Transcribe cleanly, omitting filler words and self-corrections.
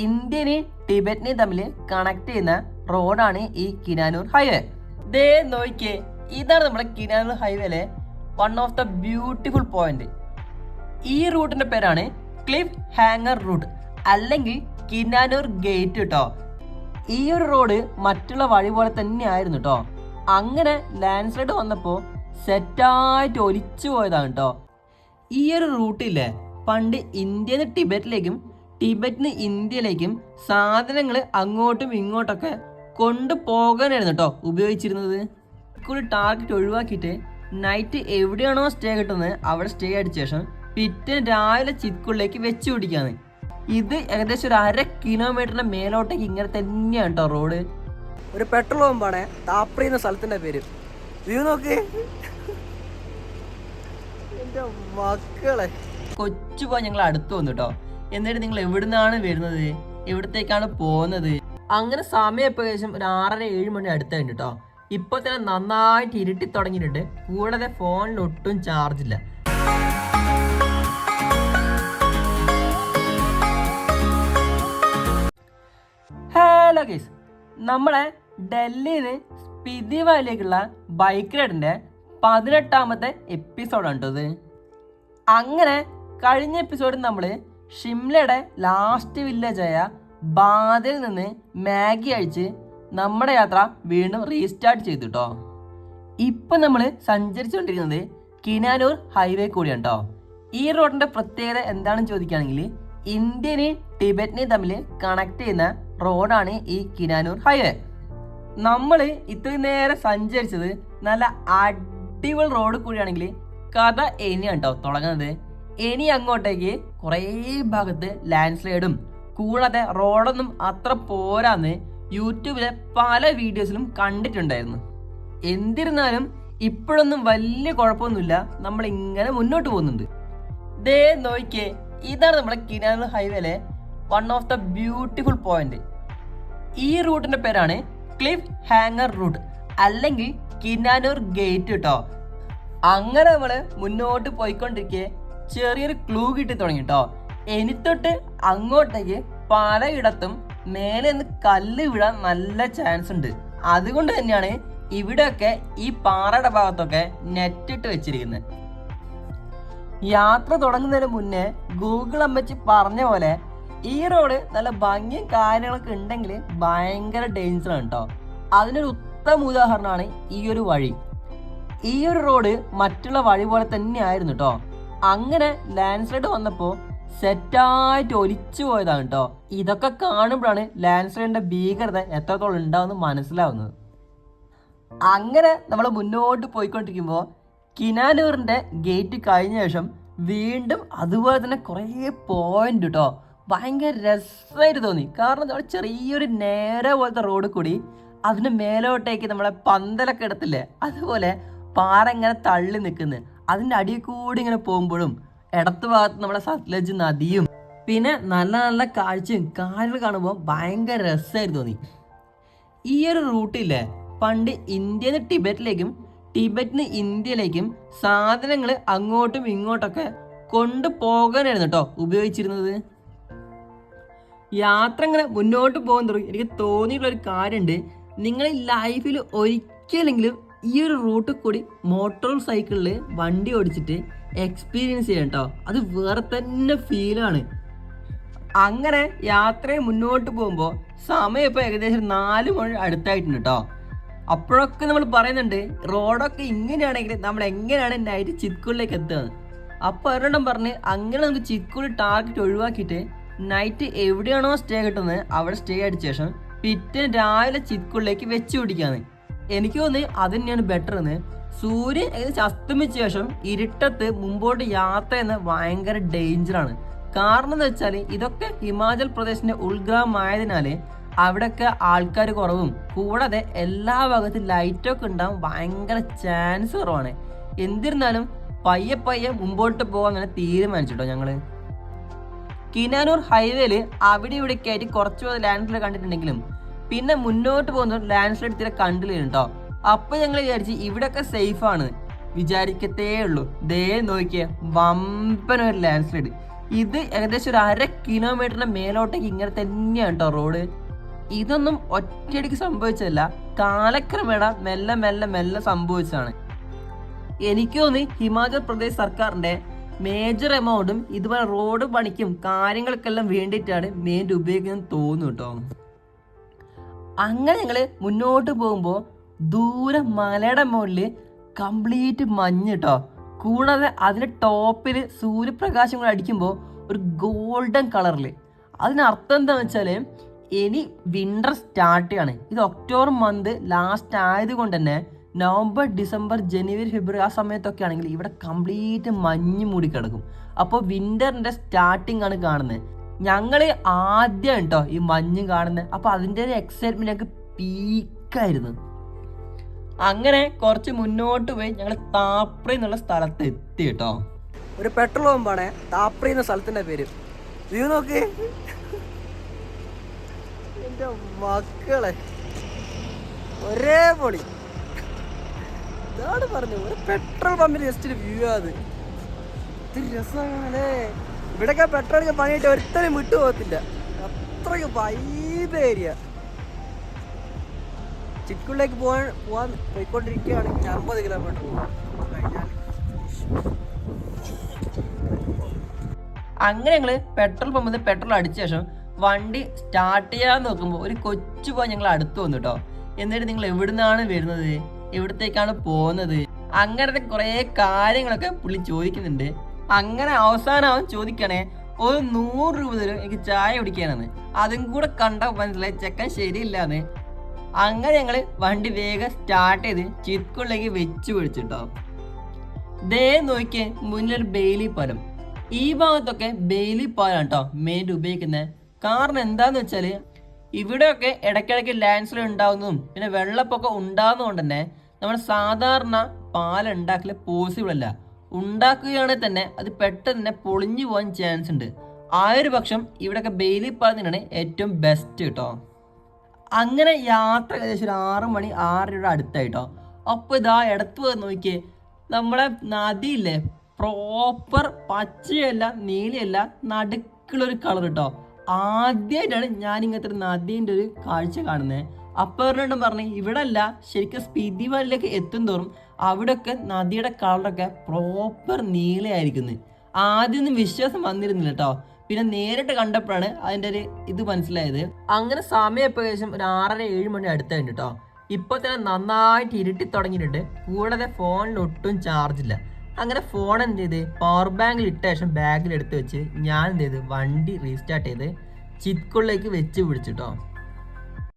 ഇന്ത്യനെയും ടിബറ്റിനെയും തമ്മിൽ കണക്ട് ചെയ്യുന്ന റോഡാണ് ഈ കിനാനൂർ ഹൈവേ. ദേ നോക്കിയേ, ഇതാണ് നമ്മുടെ കിനാനൂർ ഹൈവേയിലെ one of the beautiful point. ഈ റൂട്ടിന്റെ പേരാണ് ക്ലിഫ് ഹാങ്ങർ റൂട്ട് അല്ലെങ്കിൽ കിനാനൂർ ഗേറ്റ് കേട്ടോ. ഈ ഒരു റോഡ് മറ്റുള്ള വഴി പോലെ തന്നെ ആയിരുന്നു കേട്ടോ. അങ്ങനെ ലാൻഡ് സ്ലൈഡ് വന്നപ്പോൾ സെറ്റായിട്ട് ഒലിച്ചു പോയതാണ് കേട്ടോ. ഈ ഒരു റൂട്ടില്ലേ, പണ്ട് ഇന്ത്യയിൽ നിന്ന് ടിബറ്റിലേക്കും ടിബറ്റിന് ഇന്ത്യയിലേക്കും സാധനങ്ങൾ അങ്ങോട്ടും ഇങ്ങോട്ടൊക്കെ കൊണ്ടുപോകാനായിരുന്നു കേട്ടോ ഉപയോഗിച്ചിരുന്നത്. ഒരു ടാർഗറ്റ് ഒഴിവാക്കിയിട്ട് നൈറ്റ് എവിടെയാണോ സ്റ്റേ കിട്ടുന്നത് അവിടെ സ്റ്റേ അടിച്ച ശേഷം പിറ്റേന്ന് രാവിലെ ചിത്കുളിലേക്ക് വെച്ച് പിടിക്കാന്ന്. ഇത് ഏകദേശം ഒരു 1/2 കിലോമീറ്ററിന്റെ മേലോട്ടേക്ക് ഇങ്ങനെ തന്നെയാണ് കേട്ടോ റോഡ്. ഒരു പെട്രോൾ പമ്പാണ് താപ്രി എന്ന സ്ഥലത്തിന്റെ പേര്. വ്യൂ നോക്ക് എന്റെ മക്കളെ. കൊച്ചു പോയി ഞങ്ങൾ അടുത്ത് വന്നു കേട്ടോ. എന്നിട്ട് നിങ്ങൾ എവിടുന്നാണ് വരുന്നത്, എവിടത്തേക്കാണ് പോകുന്നത്, അങ്ങനെ സമയം ഇപ്പോൾ ഏകദേശം ഒരു 6:30-7 മണി അടുത്തായിട്ട് കേട്ടോ. ഇപ്പൊ തന്നെ നന്നായിട്ട് ഇരുട്ടി തുടങ്ങിയിട്ടുണ്ട്. കൂടാതെ ഫോണിൽ ഒട്ടും ചാർജ് ഇല്ല. ഹലോ ഗൈസ്, നമ്മളെ ഡൽഹിയിൽ നിന്ന് സ്പിതി വാലിയിലേക്കുള്ള ബൈക്ക് റൈഡിന്റെ 18ാമത്തെ എപ്പിസോഡാണ് കേട്ടോ ഇത്. അങ്ങനെ കഴിഞ്ഞ എപ്പിസോഡിൽ നമ്മൾ ഷിംലയുടെ ലാസ്റ്റ് വില്ലേജായ ബാദിൽ നിന്ന് മാഗി അഴിച്ച് നമ്മുടെ യാത്ര വീണ്ടും റീസ്റ്റാർട്ട് ചെയ്തു കേട്ടോ. ഇപ്പം നമ്മൾ സഞ്ചരിച്ചുകൊണ്ടിരിക്കുന്നത് കിനാനൂർ ഹൈവേ കൂടിയാണ് കേട്ടോ. ഈ റോഡിന്റെ പ്രത്യേകത എന്താണെന്ന് ചോദിക്കുകയാണെങ്കിൽ ഇന്ത്യനെയും ടിബറ്റിനെയും തമ്മിൽ കണക്ട് ചെയ്യുന്ന റോഡാണ് ഈ കിനാനൂർ ഹൈവേ. നമ്മൾ ഇത്രയും നേരം സഞ്ചരിച്ചത് നല്ല അടിപൊളി റോഡ് കൂടിയാണെങ്കിൽ കഥ ഇനിയാണ് കേട്ടോ തുടങ്ങുന്നത്. ഇനി അങ്ങോട്ടേക്ക് കുറേ ഭാഗത്ത് ലാൻഡ് സ്ലൈഡും കൂടാതെ റോഡൊന്നും അത്ര പോരാന്ന് യൂട്യൂബിലെ പല വീഡിയോസിലും കണ്ടിട്ടുണ്ടായിരുന്നു. എന്നിരുന്നാലും ഇപ്പോഴൊന്നും വലിയ കുഴപ്പമൊന്നുമില്ല, നമ്മൾ ഇങ്ങനെ മുന്നോട്ട് പോകുന്നുണ്ട്. ദേ നോക്കിയേ, ഇതാണ് നമ്മുടെ കിനാനൂർ ഹൈവേയിലെ one of the beautiful point. ഈ റൂട്ടിന്റെ പേരാണ് ക്ലിഫ് ഹാങ്ങർ റൂട്ട് അല്ലെങ്കിൽ കിനാനൂർ ഗേറ്റ് കേട്ടോ. അങ്ങനെ നമ്മള് മുന്നോട്ട് പോയിക്കൊണ്ടിരിക്കെ ചെറിയൊരു ക്ലൂ കിട്ടി തുടങ്ങി കേട്ടോ. എനിത്തൊട്ട് അങ്ങോട്ടേക്ക് പലയിടത്തും മേലെ നിന്ന് കല്ല് വീഴാൻ നല്ല ചാൻസ് ഉണ്ട്. അതുകൊണ്ട് തന്നെയാണ് ഇവിടെയൊക്കെ ഈ പാറയുടെ ഭാഗത്തൊക്കെ നെറ്റ് ഇട്ട് വെച്ചിരിക്കുന്നത്. യാത്ര തുടങ്ങുന്നതിന് മുന്നേ ഗൂഗിൾ അമ്മച്ചി പറഞ്ഞ പോലെ ഈ റോഡ് നല്ല ഭംഗിയും കാര്യങ്ങളൊക്കെ ഉണ്ടെങ്കിൽ ഭയങ്കര ഡേഞ്ചറാണ് കേട്ടോ. അതിനൊരു ഉത്തമ ഉദാഹരണമാണ് ഈ ഒരു വഴി. ഈ ഒരു റോഡ് മറ്റുള്ള വഴി പോലെ തന്നെ ആയിരുന്നു കേട്ടോ. അങ്ങനെ ലാൻഡ് സ്ലൈഡ് വന്നപ്പോൾ സെറ്റായിട്ട് ഒലിച്ചു പോയതാണ് കേട്ടോ. ഇതൊക്കെ കാണുമ്പോഴാണ് ലാൻഡ് സ്ലൈഡിന്റെ ഭീകരത എത്രത്തോളം ഉണ്ടാവുമെന്ന് മനസ്സിലാവുന്നത്. അങ്ങനെ നമ്മൾ മുന്നോട്ട് പോയിക്കൊണ്ടിരിക്കുമ്പോൾ കിനാനൂറിന്റെ ഗേറ്റ് കഴിഞ്ഞ ശേഷം വീണ്ടും അതുപോലെ തന്നെ കുറേ പോയിന്റ് കേട്ടോ. ഭയങ്കര രസമായിട്ട് തോന്നി. കാരണം നമ്മൾ ചെറിയൊരു നേരെ പോലത്തെ റോഡ് കൂടി അതിന് മേലോട്ടേക്ക് നമ്മളെ പന്തലൊക്കെ എടുത്തില്ലേ, അതുപോലെ പാറ ഇങ്ങനെ തള്ളി നിൽക്കുന്നത്. അതിൻ്റെ അടിയിൽ കൂടി ഇങ്ങനെ പോകുമ്പോഴും ഇടത്ത് ഭാഗത്ത് നമ്മുടെ സത്ലജ് നദിയും പിന്നെ നല്ല നല്ല കാഴ്ചയും കാര്യങ്ങൾ കാണുമ്പോൾ ഭയങ്കര രസമായിട്ട് തോന്നി. ഈ ഒരു റൂട്ടില്ലേ, പണ്ട് ഇന്ത്യയിൽ നിന്ന് ടിബറ്റിലേക്കും ടിബറ്റിന് ഇന്ത്യയിലേക്കും സാധനങ്ങൾ അങ്ങോട്ടും ഇങ്ങോട്ടൊക്കെ കൊണ്ടുപോകാനായിരുന്നു കേട്ടോ ഉപയോഗിച്ചിരുന്നത്. യാത്ര ഇങ്ങനെ മുന്നോട്ട് പോകുന്ന തുടങ്ങി എനിക്ക് തോന്നിയിട്ടുള്ളൊരു കാര്യമുണ്ട്. നിങ്ങൾ ലൈഫിൽ ഒരിക്കലെങ്കിലും ഈ ഒരു റൂട്ടിൽ കൂടി മോട്ടോർ സൈക്കിളിൽ വണ്ടി ഓടിച്ചിട്ട് എക്സ്പീരിയൻസ് ചെയ്യാം കേട്ടോ. അത് വേറെ തന്നെ ഫീലാണ്. അങ്ങനെ യാത്രയെ മുന്നോട്ട് പോകുമ്പോൾ സമയം ഇപ്പോൾ ഏകദേശം 4 മണി അടുത്തായിട്ടുണ്ട് കേട്ടോ. അപ്പോഴൊക്കെ നമ്മൾ പറയുന്നുണ്ട് റോഡൊക്കെ ഇങ്ങനെയാണെങ്കിൽ നമ്മൾ എങ്ങനെയാണ് നൈറ്റ് ചിത്കുളിലേക്ക് എത്തുക. അപ്പോൾ ഒരെണ്ണം പറഞ്ഞ് അങ്ങനെ നമുക്ക് ചിത്കുളി ടാർഗറ്റ് ഒഴിവാക്കിയിട്ട് നൈറ്റ് എവിടെയാണോ സ്റ്റേ കിട്ടുന്നത് അവിടെ സ്റ്റേ അടിച്ച ശേഷം പിറ്റേന്ന് രാവിലെ ചിത്കുളിലേക്ക് വെച്ച് പിടിക്കാന്ന്. എനിക്ക് തോന്നി അത് തന്നെയാണ് ബെറ്റർ എന്ന്. സൂര്യൻ ഏകദേശം അസ്തമിച്ച ശേഷം ഇരുട്ടത്ത് മുമ്പോട്ട് യാത്ര ചെയ്യുന്നത് ഭയങ്കര ഡേഞ്ചറാണ്. കാരണം എന്ന് വെച്ചാൽ ഇതൊക്കെ ഹിമാചൽ പ്രദേശിന്റെ ഉൾഗ്രാമമായതിനാൽ അവിടെയൊക്കെ ആൾക്കാർ കുറവും കൂടാതെ എല്ലാ ഭാഗത്തും ലൈറ്റൊക്കെ ഉണ്ടാവും ഭയങ്കര ചാൻസ് കുറവാണ്. എന്നിരുന്നാലും പയ്യെ പയ്യെ മുമ്പോട്ട് പോകാൻ അങ്ങനെ തീരുമാനിച്ചിട്ടോ ഞങ്ങള്. കിനാനൂർ ഹൈവേയിൽ അവിടെ ഇവിടേക്ക് ആയിട്ട് കുറച്ച് ലാൻഡ് സ്ലൈഡ് കണ്ടിട്ടുണ്ടെങ്കിലും പിന്നെ മുന്നോട്ട് പോകുന്ന ലാൻഡ് സ്ലൈഡ് തീരെ കണ്ടില്ല കേട്ടോ. അപ്പൊ ഞങ്ങൾ വിചാരിച്ച് ഇവിടെയൊക്കെ സേഫ് ആണ് വിചാരിക്കത്തേ ഉള്ളൂ. ദേ നോക്കിയേ, വമ്പനൊരു ലാൻഡ് സ്ലൈഡ്. ഇത് ഏകദേശം ഒരു 1/2 കിലോമീറ്ററിന്റെ മേലോട്ടേക്ക് ഇങ്ങനെ തന്നെയാണ് കേട്ടോ റോഡ്. ഇതൊന്നും ഒറ്റയടിക്ക് സംഭവിച്ചതല്ല, കാലക്രമേണ മെല്ലെ മെല്ലെ മെല്ലെ സംഭവിച്ചതാണ്. എനിക്ക് തോന്നി ഹിമാചൽ പ്രദേശ് സർക്കാരിന്റെ മേജർ എമൗണ്ടും ഇതുപോലെ റോഡ് പണിക്കും കാര്യങ്ങൾക്കെല്ലാം വേണ്ടിയിട്ടാണ് മെയിൻ ഉപയോഗിക്കുന്നത് തോന്നുന്നു കേട്ടോ. അങ്ങനെ ഞങ്ങൾ മുന്നോട്ട് പോകുമ്പോൾ ദൂരെ മലയുടെ മുകളിൽ കംപ്ലീറ്റ് മഞ്ഞ് കേട്ടോ. കൂടാതെ അതിൻ്റെ ടോപ്പിൽ സൂര്യപ്രകാശം കൂടെ അടിക്കുമ്പോൾ ഒരു ഗോൾഡൻ കളറിൽ. അതിനർത്ഥം എന്താണെന്ന് വെച്ചാൽ ഇനി വിൻ്റർ സ്റ്റാർട്ട് ചെയ്യാണ്. ഇത് ഒക്ടോബർ മന്ത് ലാസ്റ്റ് ആയതുകൊണ്ട് തന്നെ നവംബർ, ഡിസംബർ, ജനുവരി, ഫെബ്രുവരി ആ സമയത്തൊക്കെ ആണെങ്കിൽ ഇവിടെ കംപ്ലീറ്റ് മഞ്ഞ് മൂടി കിടക്കും. അപ്പോൾ വിൻ്ററിൻ്റെ സ്റ്റാർട്ടിങ് ആണ് കാണുന്നത്. ഞങ്ങൾ ആദ്യം കേട്ടോ ഈ മഞ്ഞ് കാണുന്നത്. അപ്പോൾ അതിൻ്റെ ഒരു എക്സൈറ്റ്മെൻറ്റ് ഞങ്ങൾക്ക് പീക്കായിരുന്നു. അങ്ങനെ കുറച്ച് മുന്നോട്ട് പോയി ഞങ്ങൾ താപ്രി എന്നുള്ള സ്ഥലത്ത് എത്തി കേട്ടോ. ഒരു പെട്രോൾ പമ്പാണ് താപ്രി എന്ന സ്ഥലത്തിന്റെ പേര്. വ്യൂ നോക്ക് എന്റെ മക്കളെ, ഒരേ പൊളി. ഇതാണ് പറഞ്ഞു, ഒരു പെട്രോൾ പമ്പിന് ജസ്റ്റ് ഒരു വ്യൂ അത്. ഇത് രസമാണല്ലേ. ഇവിടെയൊക്കെ പെട്രോൾ അടിക്കാൻ പണിയായിട്ട് ഒരുത്തരും വിട്ടു പോകത്തില്ല, അത്രയ്ക്ക് വൈബ് ഏരിയ. ചിക്കുളിലേക്ക് പോയിക്കൊണ്ടിരിക്കുകയാണെങ്കിൽ 50 കിലോമീറ്റർ കഴിഞ്ഞാൽ അങ്ങനെ ഞങ്ങൾ പെട്രോൾ പമ്പിൽ നിന്ന് പെട്രോൾ അടിച്ച ശേഷം വണ്ടി സ്റ്റാർട്ട് ചെയ്യാൻ നോക്കുമ്പോൾ ഒരു കൊച്ചു പോയി ഞങ്ങൾ അടുത്ത് വന്നു കേട്ടോ. എന്നിട്ട് നിങ്ങൾ എവിടുന്നാണ് വരുന്നത്, എവിടത്തേക്കാണ് പോകുന്നത്, അങ്ങനത്തെ കുറേ കാര്യങ്ങളൊക്കെ പുള്ളി ചോദിക്കുന്നുണ്ട്. അങ്ങനെ അവസാനം അവൻ ചോദിക്കണേ ഒരു 100 രൂപ തരും എനിക്ക് ചായ കുടിക്കാനാണ്. അതും കൂടെ കണ്ട മനസ്സിലായി ചെക്കൻ ശരിയില്ലാന്ന്. അങ്ങനെ ഞങ്ങൾ വണ്ടി വേഗം സ്റ്റാർട്ട് ചെയ്ത് ചിത്കുളിലേക്ക് വെച്ച് പിടിച്ചിട്ടോ. ദേ നോക്കിയേ, മുന്നിലൊരു ബെയിലി പാലം. ഈ ഭാഗത്തൊക്കെ ബെയിലി പാലാണ് കേട്ടോ മെയിൻ ഉപയോഗിക്കുന്നത്. കാരണം എന്താന്ന് വെച്ചാൽ ഇവിടെയൊക്കെ ഇടയ്ക്കിടയ്ക്ക് ലാൻഡ് സ്ലൈഡ് ഉണ്ടാകുന്നതും പിന്നെ വെള്ളപ്പൊക്കം ഉണ്ടാകുന്നതുകൊണ്ട് തന്നെ നമ്മൾ സാധാരണ പാലുണ്ടാക്കൽ പോസിബിൾ അല്ല. ഉണ്ടാക്കുകയാണെങ്കിൽ തന്നെ അത് പെട്ടെന്ന് തന്നെ പൊളിഞ്ഞു പോകാൻ ചാൻസ് ഉണ്ട്. ആ ഒരു പക്ഷം ഇവിടെയൊക്കെ ബെയിലി പാലം തന്നെയാണ് ഏറ്റവും ബെസ്റ്റ് കേട്ടോ. അങ്ങനെ യാത്ര ഏകദേശം ഒരു 6 മണി 6:30 അടുത്തായിട്ടോ. അപ്പോൾ ഇതാ ഇടത്ത് പോയി നോക്കിയേ, നമ്മളെ നദിയില്ലേ, പ്രോപ്പർ പച്ചയല്ല നീലയല്ല നടുക്കുള്ളൊരു കളർ കേട്ടോ. ആദ്യമായിട്ടാണ് ഞാൻ ഇങ്ങനത്തെ ഒരു നദീൻ്റെ ഒരു കാഴ്ച കാണുന്നത്. അപ്പോൾ പറഞ്ഞു ഇവിടെ അല്ല, ശരിക്കും സ്പിതി വാലിലേക്ക് എത്തും തോറും അവിടെയൊക്കെ നദിയുടെ കളറൊക്കെ പ്രോപ്പർ നീലയായിരിക്കുന്നത്. ആദ്യമൊന്നും വിശ്വാസം വന്നിരുന്നില്ല കേട്ടോ. പിന്നെ നേരിട്ട് കണ്ടപ്പോഴാണ് അതിൻ്റെ ഒരു ഇത് മനസ്സിലായത്. അങ്ങനെ സമയം ഇപ്പോൾ ഏകദേശം ഒരു 6:30-7 മണി അടുത്തായിട്ട് കേട്ടോ. ഇപ്പോൾ തന്നെ നന്നായിട്ട് ഇരുട്ടി തുടങ്ങിയിട്ടുണ്ട്. കൂടാതെ ഫോണിൽ ഒട്ടും ചാർജില്ല. അങ്ങനെ ഫോൺ എന്ത് ചെയ്ത് പവർ ബാങ്കിൽ ഇട്ട ശേഷം ബാഗിൽ എടുത്ത് വെച്ച് ഞാൻ എന്ത് ചെയ്ത് വണ്ടി റീസ്റ്റാർട്ട് ചെയ്ത് ചിത്കുളിലേക്ക് വെച്ച് പിടിച്ചിട്ടോ.